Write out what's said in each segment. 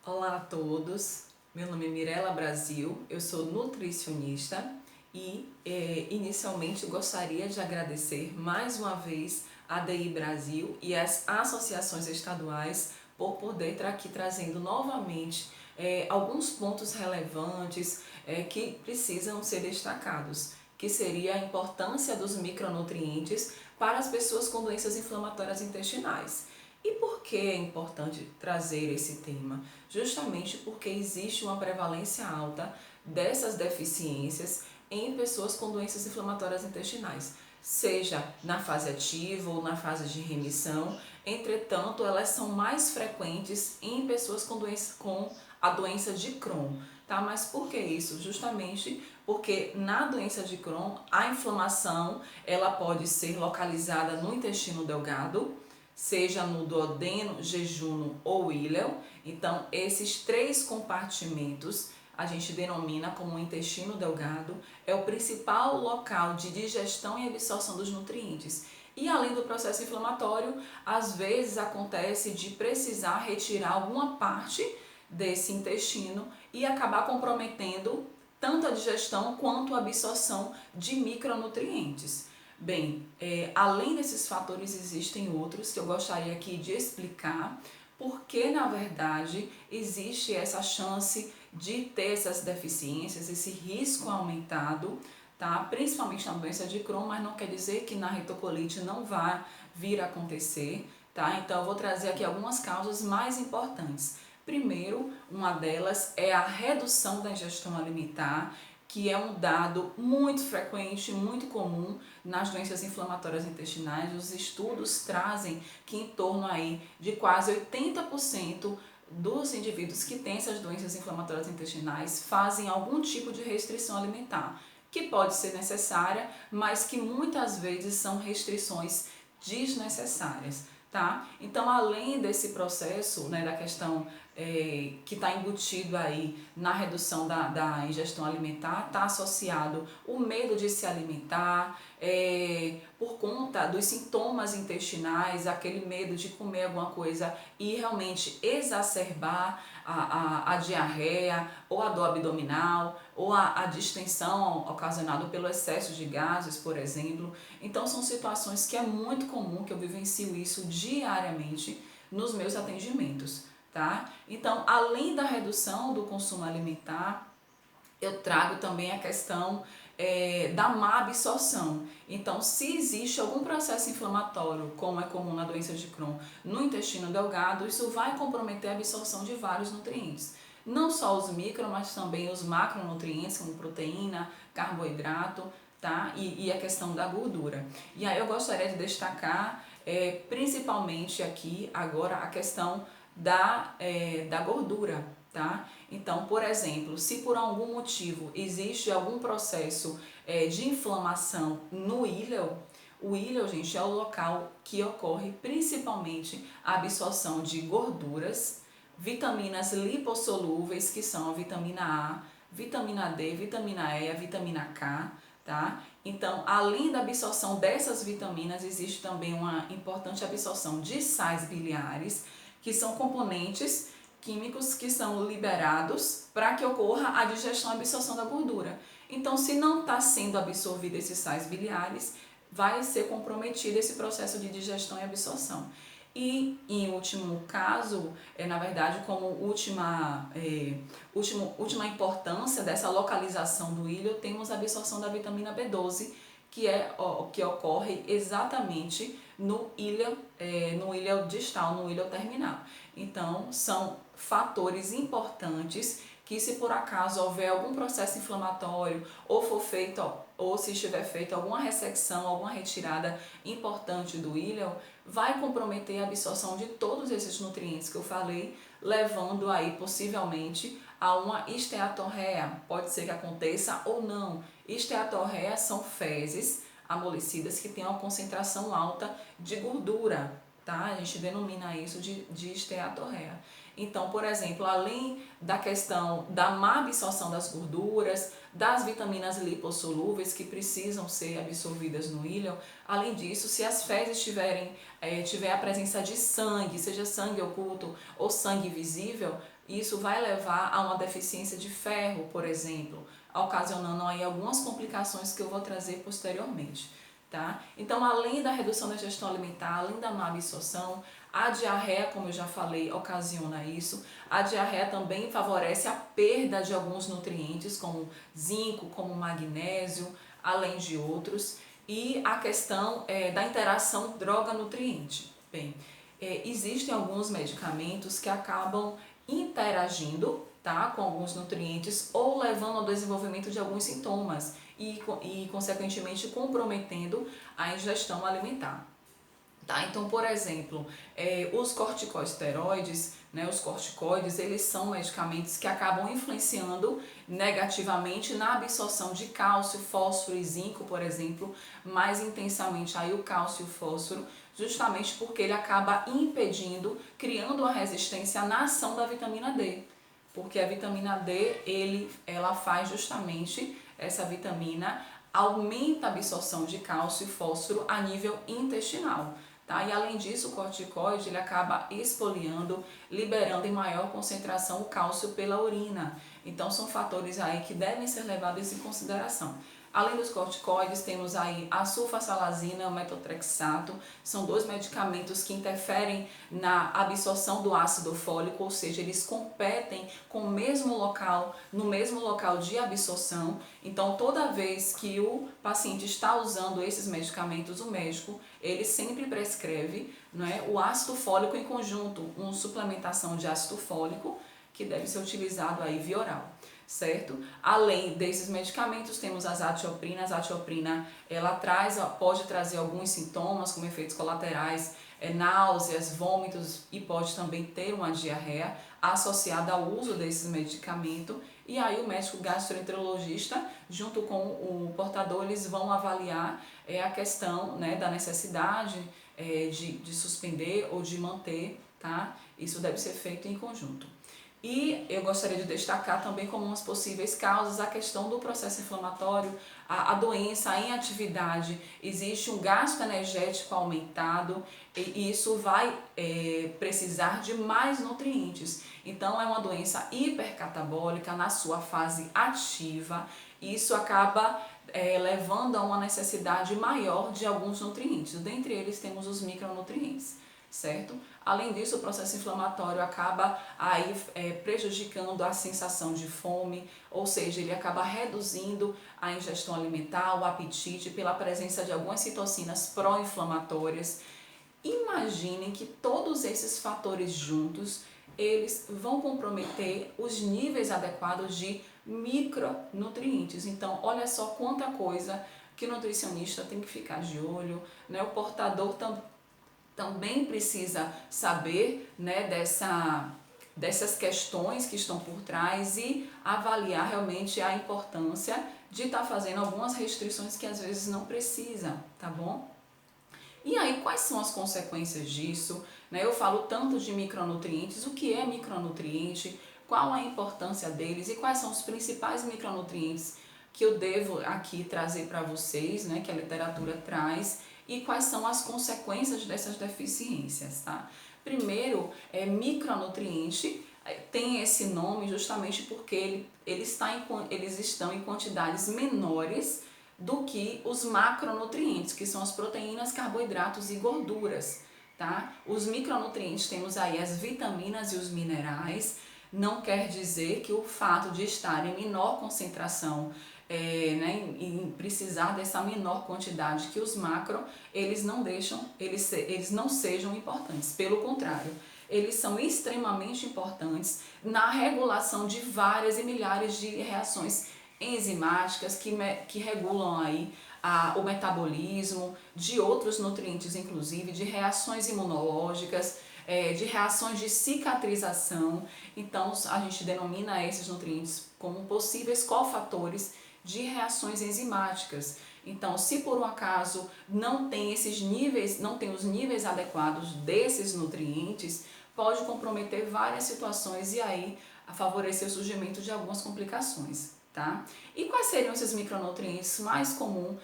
Olá a todos, meu nome é Mirela Brasil, eu sou nutricionista e inicialmente gostaria de agradecer mais uma vez a DI Brasil e as associações estaduais por poder estar aqui trazendo novamente alguns pontos relevantes que precisam ser destacados, que seria a importância dos micronutrientes para as pessoas com doenças inflamatórias intestinais. E por que é importante trazer esse tema? Justamente porque existe uma prevalência alta dessas deficiências em pessoas com doenças inflamatórias intestinais, seja na fase ativa ou na fase de remissão. Entretanto, elas são mais frequentes em pessoas com a doença de Crohn. Tá? Mas por que isso? Justamente porque na doença de Crohn a inflamação ela pode ser localizada no intestino delgado, seja no duodeno, jejuno ou íleo. Então, esses três compartimentos a gente denomina como intestino delgado, é o principal local de digestão e absorção dos nutrientes. E além do processo inflamatório, às vezes acontece de precisar retirar alguma parte desse intestino e acabar comprometendo tanto a digestão quanto a absorção de micronutrientes. Bem, além desses fatores existem outros que eu gostaria aqui de explicar porque na verdade existe essa chance de ter essas deficiências, esse risco aumentado, tá? Principalmente na doença de Crohn, mas não quer dizer que na retocolite não vai vir a acontecer, tá? Então eu vou trazer aqui algumas causas mais importantes. Primeiro, uma delas é a redução da ingestão alimentar, que é um dado muito frequente, muito comum nas doenças inflamatórias intestinais. Os estudos trazem que em torno aí de quase 80% dos indivíduos que têm essas doenças inflamatórias intestinais fazem algum tipo de restrição alimentar, que pode ser necessária, mas que muitas vezes são restrições desnecessárias. Tá? Então, além desse processo, né, da questão que está embutido aí na redução da ingestão alimentar, está associado o medo de se alimentar, por conta dos sintomas intestinais, aquele medo de comer alguma coisa e realmente exacerbar a diarreia, ou a dor abdominal, ou a distensão ocasionada pelo excesso de gases, por exemplo. Então são situações que é muito comum, que eu vivencio isso diariamente nos meus atendimentos, tá? Então, além da redução do consumo alimentar, eu trago também a questão da má absorção. Então, se existe algum processo inflamatório, como é comum na doença de Crohn, no intestino delgado, isso vai comprometer a absorção de vários nutrientes. Não só os micro, mas também os macronutrientes, como proteína, carboidrato, tá? E a questão da gordura. E aí eu gostaria de destacar principalmente aqui agora a questão da gordura, tá? Então, por exemplo, se por algum motivo existe algum processo de inflamação no íleo, o íleo, gente, é o local que ocorre principalmente a absorção de gorduras, vitaminas lipossolúveis, que são a vitamina A, vitamina D, vitamina E, a vitamina K, tá? Então, além da absorção dessas vitaminas, existe também uma importante absorção de sais biliares, que são componentes químicos que são liberados para que ocorra a digestão e absorção da gordura. Então, se não está sendo absorvido esses sais biliares, vai ser comprometido esse processo de digestão e absorção. E, em último caso, na verdade, como última importância dessa localização do íleo, temos a absorção da vitamina B12, que ocorre exatamente no íleo distal, no íleo terminal. Então, são fatores importantes que, se por acaso houver algum processo inflamatório ou se estiver feita alguma ressecção, alguma retirada importante do íleo, vai comprometer a absorção de todos esses nutrientes que eu falei, levando aí possivelmente a uma esteatorreia. Pode ser que aconteça ou não. Esteatorreia são fezes amolecidas que têm uma concentração alta de gordura, tá? A gente denomina isso de esteatorreia. Então, por exemplo, além da questão da má absorção das gorduras, das vitaminas lipossolúveis que precisam ser absorvidas no íleon, além disso, se as fezes tiver a presença de sangue, seja sangue oculto ou sangue visível, isso vai levar a uma deficiência de ferro, por exemplo, ocasionando aí algumas complicações que eu vou trazer posteriormente. Tá? Então, além da redução da ingestão alimentar, além da má absorção, a diarreia, como eu já falei, ocasiona isso. A diarreia também favorece a perda de alguns nutrientes, como zinco, como magnésio, além de outros. E a questão da interação droga-nutriente. Bem, existem alguns medicamentos que acabam interagindo, tá, com alguns nutrientes ou levando ao desenvolvimento de alguns sintomas e consequentemente comprometendo a ingestão alimentar. Tá? Então, por exemplo, os corticosteroides, né, os corticoides, eles são medicamentos que acabam influenciando negativamente na absorção de cálcio, fósforo e zinco, por exemplo, mais intensamente aí o cálcio e o fósforo, justamente porque ele acaba impedindo, criando uma resistência na ação da vitamina D. Porque a vitamina D, ela faz justamente, essa vitamina aumenta a absorção de cálcio e fósforo a nível intestinal. Tá? E além disso, o corticoide ele acaba exfoliando, liberando em maior concentração o cálcio pela urina. Então são fatores aí que devem ser levados em consideração. Além dos corticoides, temos aí a sulfasalazina e o metotrexato, são dois medicamentos que interferem na absorção do ácido fólico, ou seja, eles competem com o mesmo local, no mesmo local de absorção. Então, toda vez que o paciente está usando esses medicamentos, o médico, ele sempre prescreve, né, o ácido fólico em conjunto, uma suplementação de ácido fólico, que deve ser utilizado aí via oral. Certo? Além desses medicamentos, temos as atioprinas. A atioprina, ela pode trazer alguns sintomas, como efeitos colaterais, náuseas, vômitos e pode também ter uma diarreia associada ao uso desses medicamentos. E aí o médico gastroenterologista, junto com o portador, eles vão avaliar a questão, né, da necessidade de suspender ou de manter, tá? Isso deve ser feito em conjunto. E eu gostaria de destacar também como umas possíveis causas a questão do processo inflamatório, a doença em atividade, existe um gasto energético aumentado e isso vai precisar de mais nutrientes. Então é uma doença hipercatabólica na sua fase ativa e isso acaba levando a uma necessidade maior de alguns nutrientes. Dentre eles temos os micronutrientes. Certo? Além disso, o processo inflamatório acaba aí prejudicando a sensação de fome, ou seja, ele acaba reduzindo a ingestão alimentar, o apetite, pela presença de algumas citocinas pró-inflamatórias. Imaginem que todos esses fatores juntos, eles vão comprometer os níveis adequados de micronutrientes. Então, olha só quanta coisa que o nutricionista tem que ficar de olho, né? O portador também precisa saber, né, dessas questões que estão por trás e avaliar realmente a importância de estar fazendo algumas restrições que às vezes não precisa, tá bom? E aí, quais são as consequências disso? Né, eu falo tanto de micronutrientes, o que é micronutriente, qual a importância deles e quais são os principais micronutrientes que eu devo aqui trazer para vocês, né, que a literatura traz, e quais são as consequências dessas deficiências, tá? Primeiro, micronutriente tem esse nome justamente porque eles estão em quantidades menores do que os macronutrientes, que são as proteínas, carboidratos e gorduras, tá? Os micronutrientes temos aí as vitaminas e os minerais. Não quer dizer que o fato de estar em menor concentração né, em precisar dessa menor quantidade que os macro, eles não sejam importantes. Pelo contrário, eles são extremamente importantes na regulação de várias e milhares de reações enzimáticas que regulam aí o metabolismo de outros nutrientes, inclusive de reações imunológicas, de reações de cicatrização. Então a gente denomina esses nutrientes como possíveis cofatores de reações enzimáticas. Então, se por um acaso não tem esses níveis, não tem os níveis adequados desses nutrientes, pode comprometer várias situações e aí favorecer o surgimento de algumas complicações, tá? E quais seriam esses micronutrientes mais comuns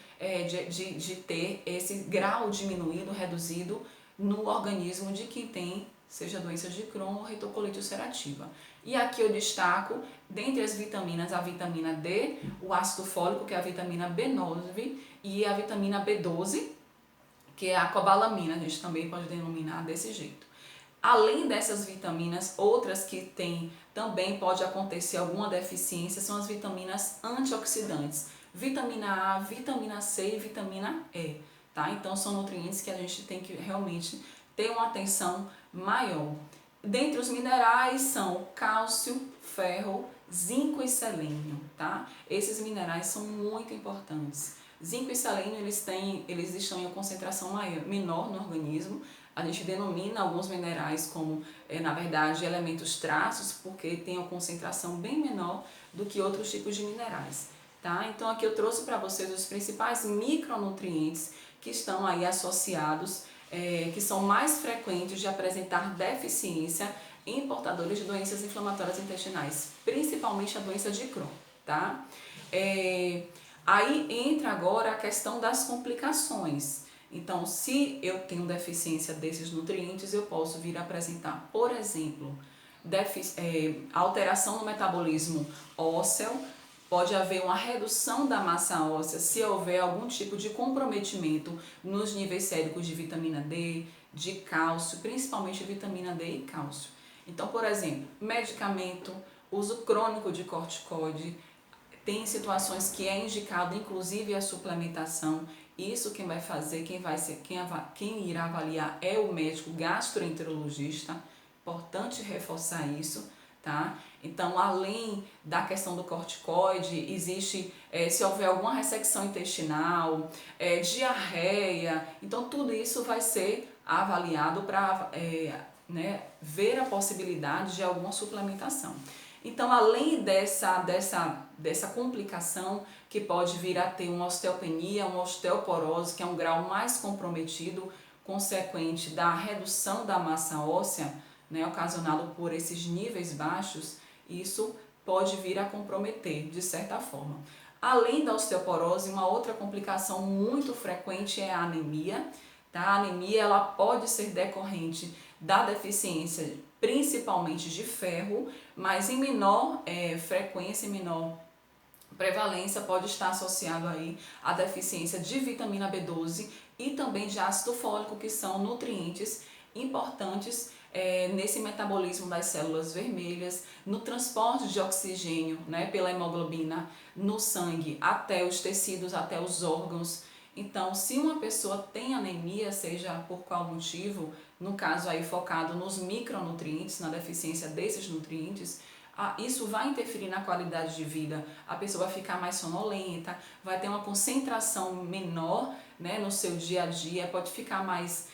de ter esse grau diminuído, reduzido no organismo de quem tem, seja doença de Crohn ou retocolite ulcerativa? E aqui eu destaco, dentre as vitaminas, a vitamina D, o ácido fólico, que é a vitamina B9, e a vitamina B12, que é a cobalamina, a gente também pode denominar desse jeito. Além dessas vitaminas, outras que também pode acontecer alguma deficiência são as vitaminas antioxidantes. Vitamina A, vitamina C e vitamina E, tá? Então são nutrientes que a gente tem que realmente ter uma atenção maior. Dentre os minerais são cálcio, ferro, zinco e selênio, tá? Esses minerais são muito importantes. Zinco e selênio, eles estão em uma concentração menor no organismo. A gente denomina alguns minerais como, na verdade, elementos traços, porque tem uma concentração bem menor do que outros tipos de minerais, tá? Então aqui eu trouxe para vocês os principais micronutrientes que estão aí associados, que são mais frequentes de apresentar deficiência em portadores de doenças inflamatórias intestinais, principalmente a doença de Crohn, tá? Aí entra agora a questão das complicações. Então, se eu tenho deficiência desses nutrientes, eu posso vir a apresentar, por exemplo, alteração no metabolismo ósseo, pode haver uma redução da massa óssea se houver algum tipo de comprometimento nos níveis séricos de vitamina D, de cálcio, principalmente vitamina D e cálcio. Então, por exemplo, medicamento, uso crônico de corticoide, tem situações que é indicado inclusive a suplementação. Isso quem vai fazer, quem irá avaliar é o médico gastroenterologista. Importante reforçar isso, tá? Então, além da questão do corticoide, existe, se houver alguma ressecção intestinal, diarreia, então tudo isso vai ser avaliado para ver a possibilidade de alguma suplementação. Então, além dessa complicação que pode vir a ter uma osteopenia, uma osteoporose, que é um grau mais comprometido, consequente da redução da massa óssea, ocasionado por esses níveis baixos, isso pode vir a comprometer, de certa forma. Além da osteoporose, uma outra complicação muito frequente é a anemia. Tá? A anemia ela pode ser decorrente da deficiência, principalmente de ferro, mas em menor frequência, em menor prevalência, pode estar associado aí à deficiência de vitamina B12 e também de ácido fólico, que são nutrientes importantes nesse metabolismo das células vermelhas, no transporte de oxigênio pela hemoglobina no sangue até os tecidos, até os órgãos. Então, se uma pessoa tem anemia, seja por qual motivo, no caso aí focado nos micronutrientes, na deficiência desses nutrientes, isso vai interferir na qualidade de vida. A pessoa vai ficar mais sonolenta, vai ter uma concentração menor no seu dia a dia, pode ficar mais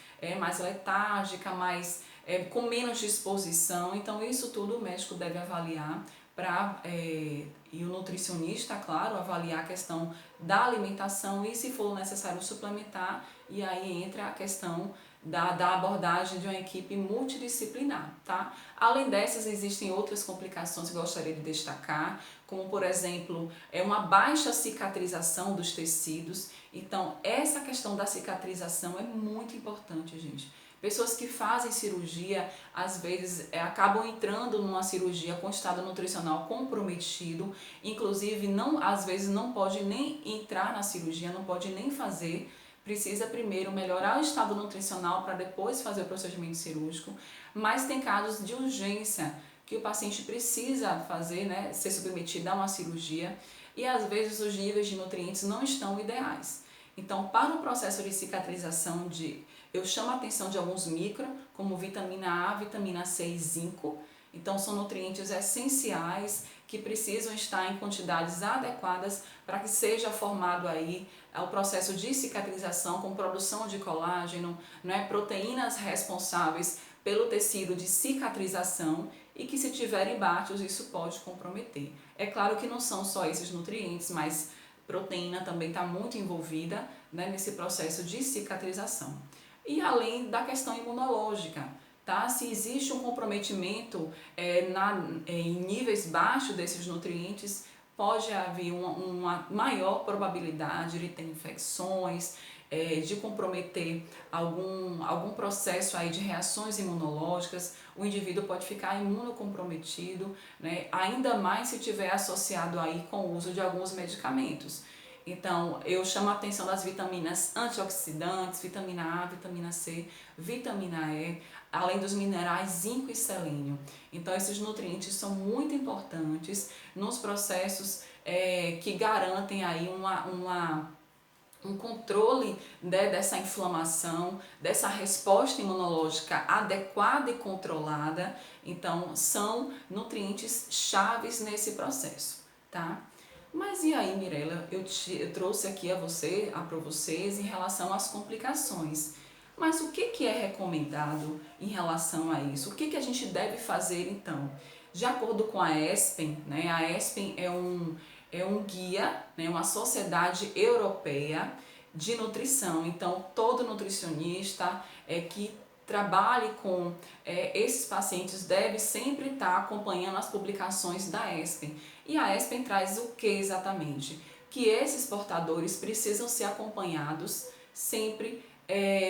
letárgica, com menos disposição. Então, isso tudo o médico deve avaliar e o nutricionista, claro, avaliar a questão da alimentação e, se for necessário, suplementar. E aí entra a questão da abordagem de uma equipe multidisciplinar, tá? Além dessas, existem outras complicações que eu gostaria de destacar, como, por exemplo, uma baixa cicatrização dos tecidos. Então, essa questão da cicatrização é muito importante, gente. Pessoas que fazem cirurgia, às vezes, acabam entrando numa cirurgia com estado nutricional comprometido, inclusive, às vezes, não pode nem entrar na cirurgia, não pode nem fazer, precisa primeiro melhorar o estado nutricional para depois fazer o procedimento cirúrgico, mas tem casos de urgência que o paciente precisa fazer, ser submetido a uma cirurgia e às vezes os níveis de nutrientes não estão ideais. Então, para o processo de cicatrização, eu chamo a atenção de alguns micro, como vitamina A, vitamina C e zinco. Então, são nutrientes essenciais que precisam estar em quantidades adequadas para que seja formado aí o processo de cicatrização com produção de colágeno, proteínas responsáveis pelo tecido de cicatrização e que, se tiverem baixos, isso pode comprometer. É claro que não são só esses nutrientes, mas proteína também está muito envolvida, né, nesse processo de cicatrização. E além da questão imunológica, tá? Se existe um comprometimento em níveis baixos desses nutrientes, pode haver uma maior probabilidade de ter infecções, de comprometer algum processo aí de reações imunológicas. O indivíduo pode ficar imunocomprometido, né? Ainda mais se tiver associado aí com o uso de alguns medicamentos. Então, eu chamo a atenção das vitaminas antioxidantes, vitamina A, vitamina C, vitamina E, além dos minerais zinco e selênio. Então, esses nutrientes são muito importantes nos processos que garantem aí um controle, né, dessa inflamação, dessa resposta imunológica adequada e controlada. Então, são nutrientes chaves nesse processo, tá? Mas e aí, Mirella, eu trouxe aqui para vocês em relação às complicações. Mas o que é recomendado em relação a isso? O que a gente deve fazer então? De acordo com a ESPEN, né, a ESPEN é um guia, né, uma sociedade europeia de nutrição. Então, todo nutricionista que trabalhe com esses pacientes deve sempre estar acompanhando as publicações da ESPEN. E a ESPEN traz o que exatamente? Que esses portadores precisam ser acompanhados sempre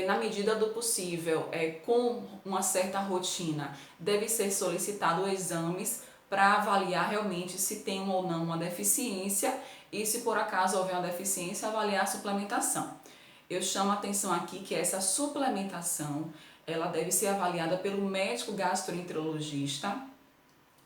na medida do possível, com uma certa rotina. Deve ser solicitado exames para avaliar realmente se tem ou não uma deficiência e, se por acaso houver uma deficiência, avaliar a suplementação. Eu chamo a atenção aqui que essa suplementação ela deve ser avaliada pelo médico gastroenterologista,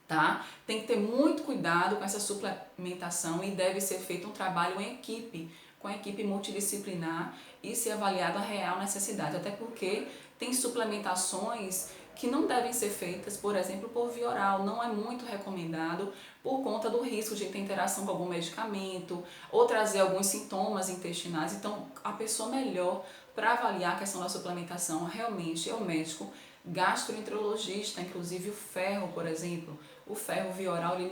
tá? Tem que ter muito cuidado com essa suplementação e deve ser feito um trabalho em equipe, com a equipe multidisciplinar e ser avaliada a real necessidade, até porque tem suplementações que não devem ser feitas, por exemplo, por via oral. Não é muito recomendado por conta do risco de ter interação com algum medicamento ou trazer alguns sintomas intestinais. Então, a pessoa melhor para avaliar a questão da suplementação realmente é o médico gastroenterologista. Inclusive o ferro, por exemplo, o ferro via oral ele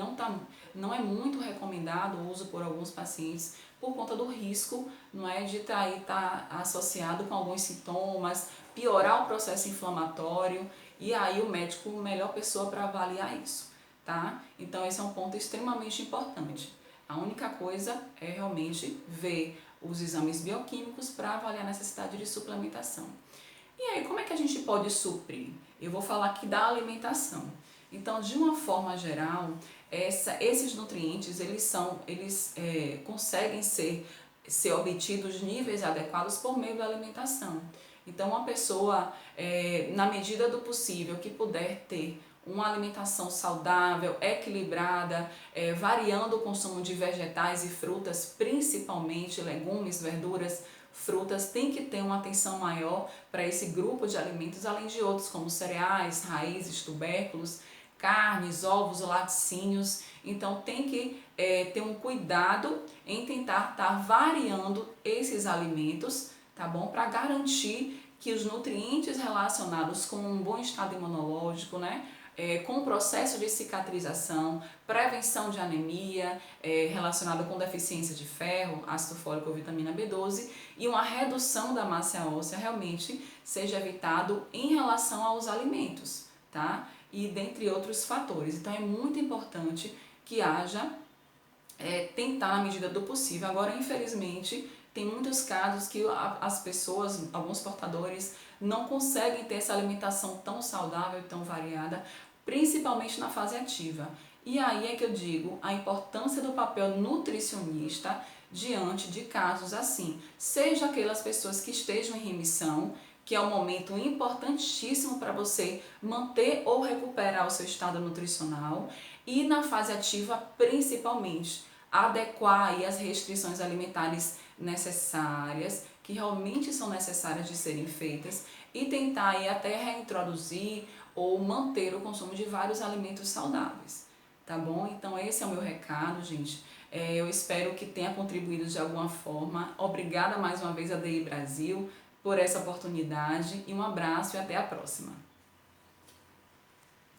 não é muito recomendado o uso por alguns pacientes por conta do risco, não é, de estar associado com alguns sintomas, piorar o processo inflamatório, e aí o médico é a melhor pessoa para avaliar isso, tá? Então esse é um ponto extremamente importante. A única coisa é realmente ver os exames bioquímicos para avaliar a necessidade de suplementação. E aí, como é que a gente pode suprir? Eu vou falar aqui da alimentação. Então, de uma forma geral, esses nutrientes, eles conseguem ser obtidos de níveis adequados por meio da alimentação. Então, uma pessoa, na medida do possível, que puder ter uma alimentação saudável, equilibrada, variando o consumo de vegetais e frutas, principalmente legumes, verduras, frutas, tem que ter uma atenção maior para esse grupo de alimentos, além de outros como cereais, raízes, tubérculos, carnes, ovos, laticínios. Então tem que ter um cuidado em tentar estar variando esses alimentos, tá bom? Para garantir que os nutrientes relacionados com um bom estado imunológico, né? Com o processo de cicatrização, prevenção de anemia relacionada com deficiência de ferro, ácido fólico ou vitamina B12 e uma redução da massa óssea realmente seja evitado em relação aos alimentos, tá? E dentre outros fatores. Então é muito importante que haja, tentar na medida do possível. Agora, infelizmente, tem muitos casos que as pessoas, alguns portadores, não conseguem ter essa alimentação tão saudável e tão variada, principalmente na fase ativa. E aí é que eu digo a importância do papel nutricionista diante de casos assim. Seja aquelas pessoas que estejam em remissão, que é um momento importantíssimo para você manter ou recuperar o seu estado nutricional, e na fase ativa, principalmente, adequar aí as restrições alimentares necessárias, que realmente são necessárias de serem feitas, e tentar aí até reintroduzir ou manter o consumo de vários alimentos saudáveis, tá bom? Então esse é o meu recado, gente. Eu espero que tenha contribuído de alguma forma. Obrigada mais uma vez a DI Brasil por essa oportunidade e um abraço e até a próxima.